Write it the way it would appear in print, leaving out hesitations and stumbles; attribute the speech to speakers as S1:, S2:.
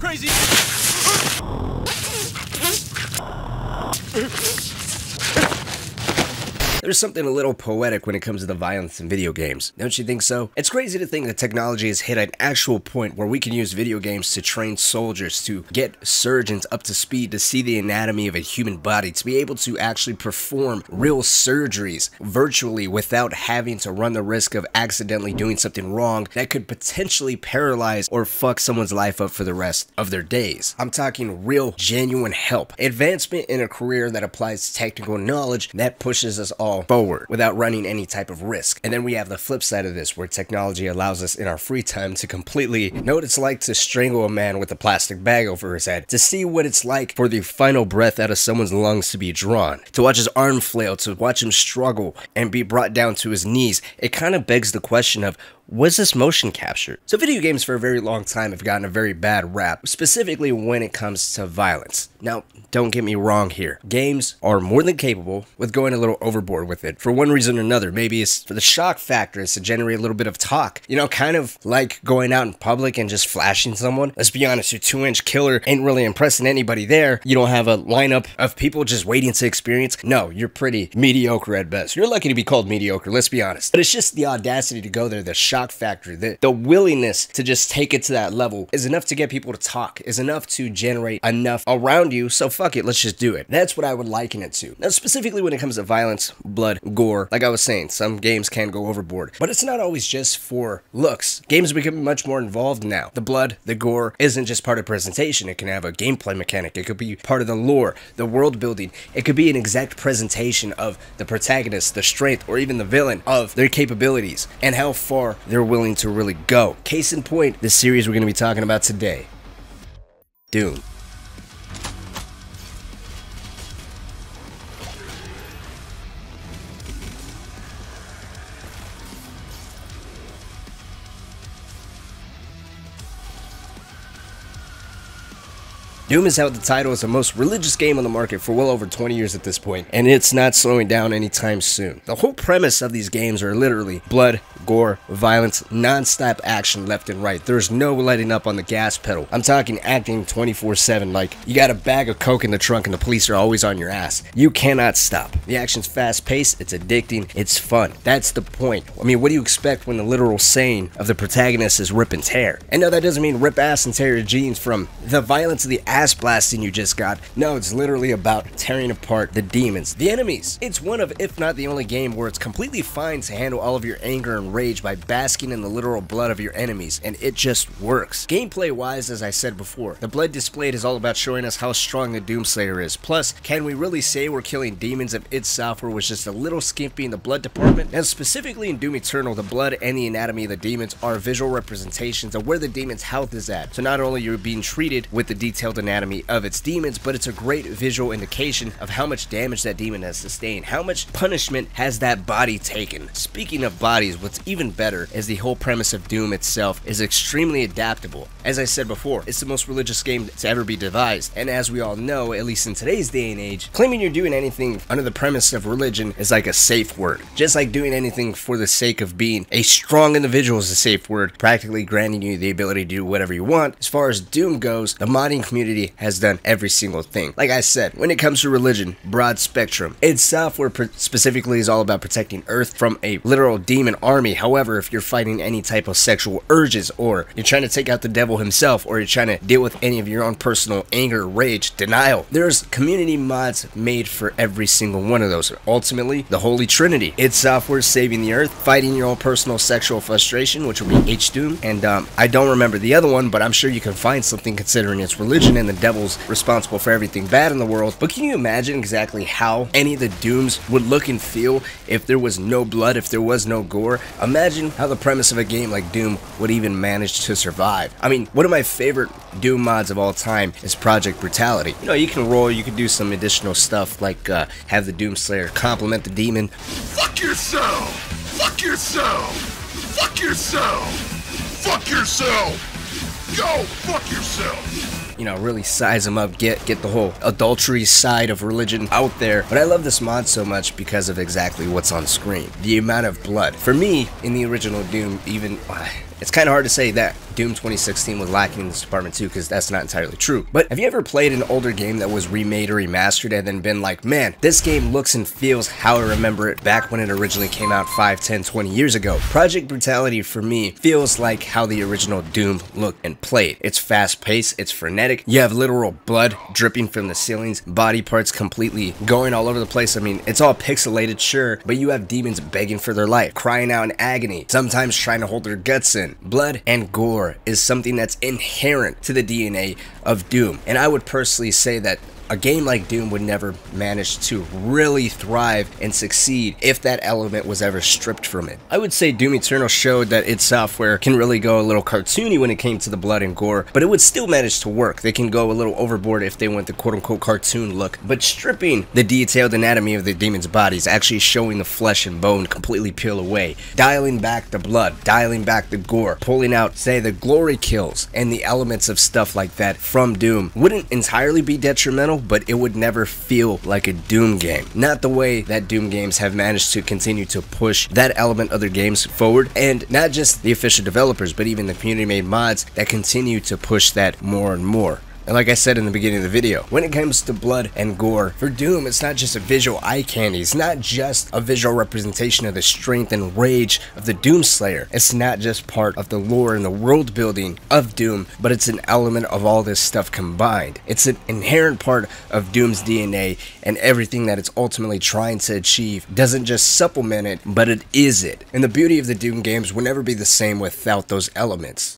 S1: crazy.
S2: There's something a little poetic when it comes to the violence in video games. Don't you think so? It's crazy to think that technology has hit an actual point where we can use video games to train soldiers, to get surgeons up to speed, to see the anatomy of a human body, to be able to actually perform real surgeries virtually without having to run the risk of accidentally doing something wrong that could potentially paralyze or fuck someone's life up for the rest of their days. I'm talking real, genuine help. Advancement in a career that applies technical knowledge that pushes us all forward without running any type of risk. And then we have the flip side of this, where technology allows us in our free time to completely know what it's like to strangle a man with a plastic bag over his head, to see what it's like for the final breath out of someone's lungs to be drawn, to watch his arm flail, to watch him struggle and be brought down to his knees. It kind of begs the question of, was this motion captured? So video games for a very long time have gotten a very bad rap, specifically when it comes to violence. Now, don't get me wrong here. Games are more than capable with going a little overboard with it for one reason or another. Maybe it's for the shock factor, it's to generate a little bit of talk. You know, kind of like going out in public and just flashing someone. Let's be honest, your 2-inch killer ain't really impressing anybody there. You don't have a lineup of people just waiting to experience. No, you're pretty mediocre at best. You're lucky to be called mediocre, let's be honest. But it's just the audacity to go there, the shock factor, the willingness to just take it to that level is enough to get people to talk, is enough to generate enough around you, so fuck it, let's just do it. That's what I would liken it to. Now, specifically when it comes to violence, blood, gore, like I was saying, some games can go overboard, but it's not always just for looks. Games become much more involved now. The blood, the gore isn't just part of presentation. It can have a gameplay mechanic. It could be part of the lore, the world building. It could be an exact presentation of the protagonist, the strength, or even the villain of their capabilities and how far they're willing to really go. Case in point, this series we're going to be talking about today, Doom. Doom has held the title as the most religious game on the market for well over 20 years at this point, and it's not slowing down anytime soon. The whole premise of these games are literally blood, gore, violence, non-stop action left and right. There's no letting up on the gas pedal. I'm talking acting 24/7, like you got a bag of coke in the trunk and the police are always on your ass. You cannot stop. The action's fast-paced, it's addicting, it's fun. That's the point. I mean, what do you expect when the literal saying of the protagonist is rip and tear? And no, that doesn't mean rip ass and tear your jeans from the violence of the ass blasting you just got. No, it's literally about tearing apart the demons, the enemies. It's one of, if not the only game where it's completely fine to handle all of your anger and rage by basking in the literal blood of your enemies, and it just works. Gameplay wise, as I said before, the blood displayed is all about showing us how strong the Doomslayer is. Plus, can we really say we're killing demons if id Software was just a little skimpy in the blood department? And specifically in Doom Eternal, the blood and the anatomy of the demons are visual representations of where the demon's health is at. So not only you're being treated with the detailed anatomy of its demons, but it's a great visual indication of how much damage that demon has sustained, how much punishment has that body taken. Speaking of bodies, what's even better is the whole premise of Doom itself is extremely adaptable. As I said before, it's the most religious game to ever be devised, and as we all know, at least in today's day and age, claiming you're doing anything under the premise of religion is like a safe word. Just like doing anything for the sake of being a strong individual is a safe word, practically granting you the ability to do whatever you want. As far as Doom goes, the modding community has done every single thing. Like I said, when it comes to religion, broad spectrum. id Software specifically is all about protecting Earth from a literal demon army. However, if you're fighting any type of sexual urges, or you're trying to take out the devil himself, or you're trying to deal with any of your own personal anger, rage, denial, there's community mods made for every single one of those. Ultimately, the Holy Trinity. id Software saving the Earth, fighting your own personal sexual frustration, which will be H-Doom, and I don't remember the other one, but I'm sure you can find something considering it's religion and the devil's responsible for everything bad in the world. But can you imagine exactly how any of the Dooms would look and feel if there was no blood, if there was no gore? Imagine how the premise of a game like Doom would even manage to survive. I mean, one of my favorite Doom mods of all time is Project Brutality. You know, you can roll, you can do some additional stuff like have the Doomslayer complement the demon.
S3: Fuck yourself! Fuck yourself! Fuck yourself! Fuck yourself! Go fuck yourself!
S2: you know, really size them up, get the whole adultery side of religion out there. But I love this mod so much because of exactly what's on screen. The amount of blood. For me, in the original Doom, even... it's kind of hard to say that Doom 2016 was lacking in this department too, because that's not entirely true. But have you ever played an older game that was remade or remastered and then been like, man, this game looks and feels how I remember it back when it originally came out 5, 10, 20 years ago? Project Brutality for me feels like how the original Doom looked and played. It's fast paced, it's frenetic, you have literal blood dripping from the ceilings, body parts completely going all over the place. I mean, it's all pixelated, sure, but you have demons begging for their life, crying out in agony, sometimes trying to hold their guts in. Blood and gore is something that's inherent to the DNA of Doom, and I would personally say that a game like Doom would never manage to really thrive and succeed if that element was ever stripped from it. I would say Doom Eternal showed that its software can really go a little cartoony when it came to the blood and gore, but it would still manage to work. They can go a little overboard if they want the quote-unquote cartoon look, but stripping the detailed anatomy of the demons' bodies, actually showing the flesh and bone completely peel away, dialing back the blood, dialing back the gore, pulling out, say, the glory kills and the elements of stuff like that from Doom wouldn't entirely be detrimental, but it would never feel like a Doom game. Not the way that Doom games have managed to continue to push that element of their games forward, and not just the official developers, but even the community-made mods that continue to push that more and more. And like I said in the beginning of the video, when it comes to blood and gore, for Doom, it's not just a visual eye candy. It's not just a visual representation of the strength and rage of the Doomslayer. It's not just part of the lore and the world building of Doom, but it's an element of all this stuff combined. It's an inherent part of Doom's DNA, and everything that it's ultimately trying to achieve doesn't just supplement it, but it is it. And the beauty of the Doom games will never be the same without those elements.